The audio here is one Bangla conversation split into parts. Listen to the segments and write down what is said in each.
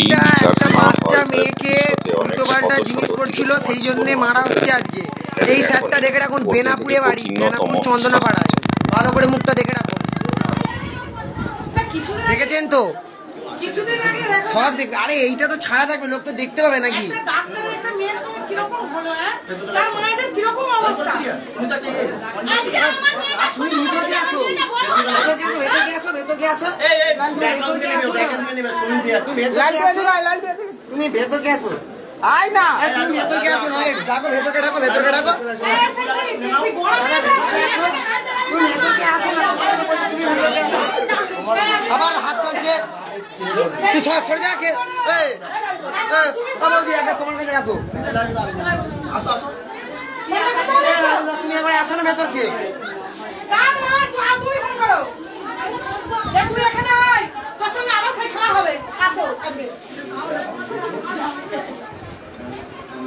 একটা বাচ্চা মেয়েকে উল্টোপাল্টা জিনিস করছিল, সেই জন্য মারা হচ্ছে আজকে। এই স্যারটা দেখে রাখুন, বেনাপুরে বাড়ি, বেনাপুর চন্দনাপাড়ায়। ভালো করে মুখটা দেখে রাখুন, দেখেছেন তো সব দেখ। আরে এইটা তো ছাড়া থাকবে, লোক তো দেখতে পাবে নাকি? তুমি ভেতরকে আসো, আয় না তুমি ভেতরকে আসো, নয় ডাকো, ভেতরকে ডাকো, ভেতরকে ডাকো, তুমি ভেতরকে আসো না। আবার হাত চলছে, তুই সরে যাকে তোমার কাছে রাখো। তুমি একবার আসো না ভেতরকে।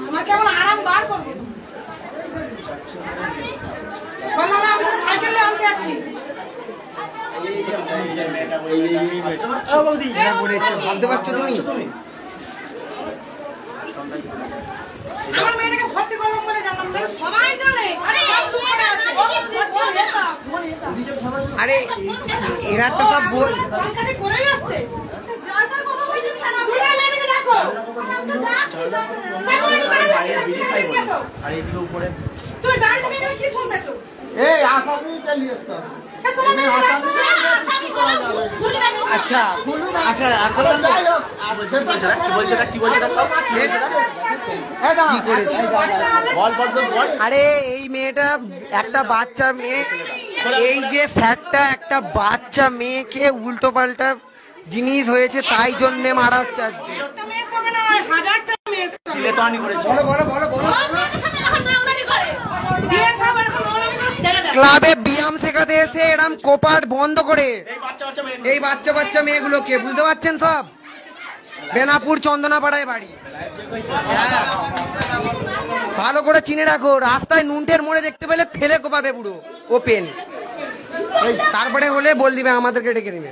তোমার কেমন আরাম বার করবে সাইকেল যাচ্ছি বলেছে, ভাবতে পারছো তুমি? আমার মেয়েটাকে ভর্তি করলাম বলে জানলাম, সবাই জানে। আরে এরা তো সব করেই আসছে। আচ্ছা আচ্ছা, আরে এই মেয়েটা একটা বাচ্চা মেয়ে, এই যে স্যারটা একটা বাচ্চা মেয়েকে উল্টো পাল্টা জিনিস হয়েছে, তাই জন্য মারা হচ্ছে আজকে। ক্লাবে ব্যায়াম শেখাতে এসে এরম কোপাট বন্ধ করে এই বাচ্চা বাচ্চা মেয়েগুলোকে, বুঝতে পারছেন সব? বেনাপুর চন্দনাপাড়ায় বাড়ি। ভালো করে চিনে রাখো, রাস্তায় নুনটের মোড়ে দেখতে পেলে ফেলে কোপাবে পুরো ওপেন। তারপরে হলে বল দিবে, আমাদেরকে ডেকে নিবে।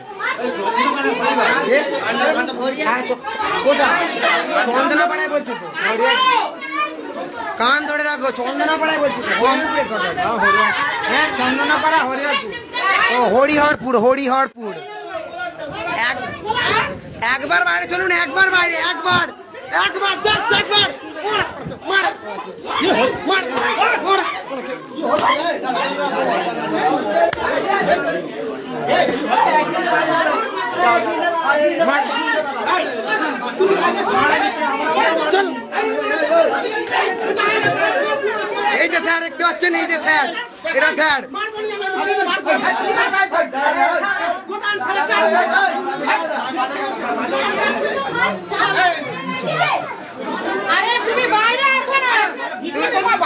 চন্দনাপাড়ায় বলছো তো, কান ধরে রাখো, চন্দনাপাড়ায় বলছো তো? হ্যাঁ চন্দনাপাড়া, হরিহরপুর। ও হরিহরপুর, হরিহরপুর। একবার বাইরে চলুন, একবার বাইরে, একবার একবার জাস্ট একবার। এই যে স্যার দেখতে পাচ্ছেন, এই যে স্যার, এটা স্যার।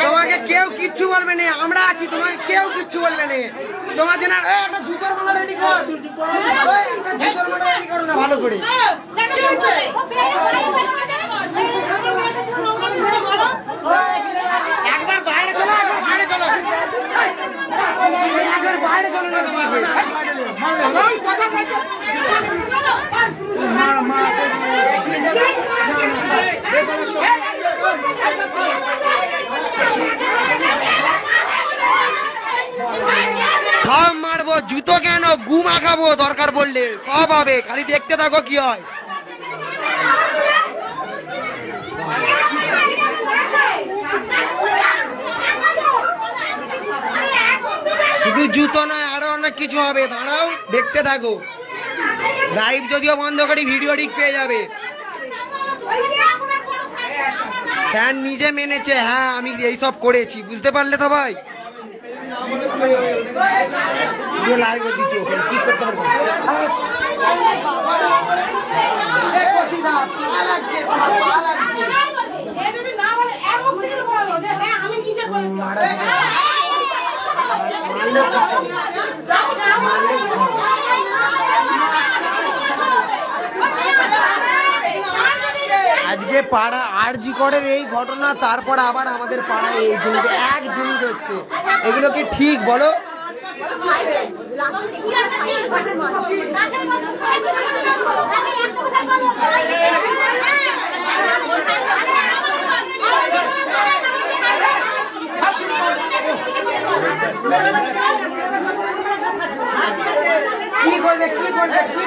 তোমাকে কেউ কিচ্ছু বলবে না, আমরা আছি, তোমাকে কেউ কিচ্ছু বলবে না। তোমার জন্য একটা জুতোর মালা রেডি কর, জুতোর মালা রেডি করো না ভালো করে। একবার বাইরে চলো, একবার বাইরে চলো, একবার বাইরে চলো না তোমাকে। সব মারবো, জুতো কেন, গু মাখাবো দরকার পড়লে, সব হবে, খালি দেখতে থাকো কি হয়। শুধু জুতো নয়, আরো অনেক কিছু হবে, দাঁড়াও দেখতে থাকো। লাইভ যদিও বন্ধ করি, ভিডিও ঠিক পেয়ে যাবে। স্যার নিজে মেনেছে, হ্যাঁ আমি এইসব করেছি, বুঝতে পারলে তো ভাই? লাইভ দিচ্ছি, ওখানে ঠিক করতে পারবো। আজকে পাড়া আরজি করের এই ঘটনা, তারপর আবার আমাদের পাড়ায় এই জিনিস, এক জিনিস হচ্ছে, এগুলো কি ঠিক বলো? কি করবে কি করবে কি